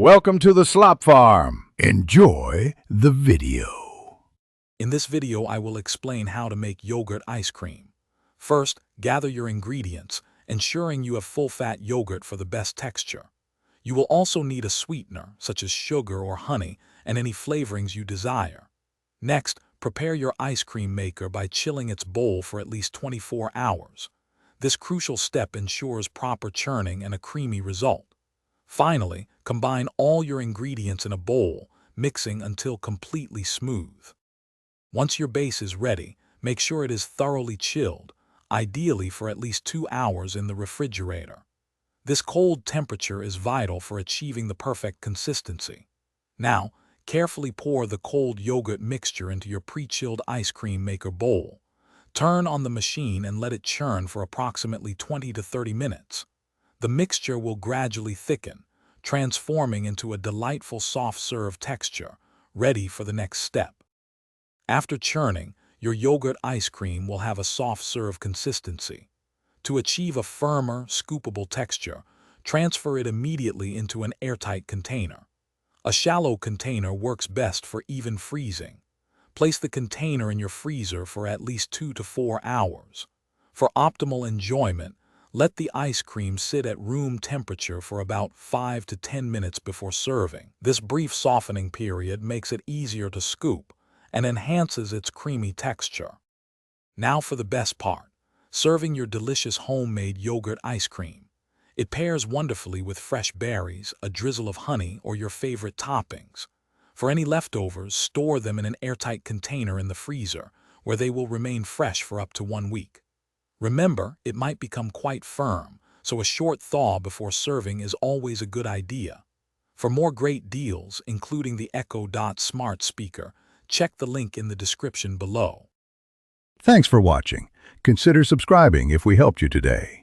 Welcome to the Slop Farm. Enjoy the video. In this video, I will explain how to make yogurt ice cream. First, gather your ingredients, ensuring you have full-fat yogurt for the best texture. You will also need a sweetener, such as sugar or honey, and any flavorings you desire. Next, prepare your ice cream maker by chilling its bowl for at least 24 hours. This crucial step ensures proper churning and a creamy result. Finally, combine all your ingredients in a bowl, mixing until completely smooth. Once your base is ready, make sure it is thoroughly chilled, ideally for at least 2 hours in the refrigerator. This cold temperature is vital for achieving the perfect consistency. Now, carefully pour the cold yogurt mixture into your pre-chilled ice cream maker bowl. Turn on the machine and let it churn for approximately 20 to 30 minutes. The mixture will gradually thicken, transforming into a delightful soft-serve texture, ready for the next step. After churning, your yogurt ice cream will have a soft-serve consistency. To achieve a firmer, scoopable texture, transfer it immediately into an airtight container. A shallow container works best for even freezing. Place the container in your freezer for at least 2 to 4 hours. For optimal enjoyment, let the ice cream sit at room temperature for about 5 to 10 minutes before serving. This brief softening period makes it easier to scoop and enhances its creamy texture. Now for the best part, serving your delicious homemade yogurt ice cream. It pairs wonderfully with fresh berries, a drizzle of honey, or your favorite toppings. For any leftovers, store them in an airtight container in the freezer, where they will remain fresh for up to 1 week. Remember, it might become quite firm, so a short thaw before serving is always a good idea. For more great deals, including the Echo Dot smart speaker, check the link in the description below. Thanks for watching. Consider subscribing if we helped you today.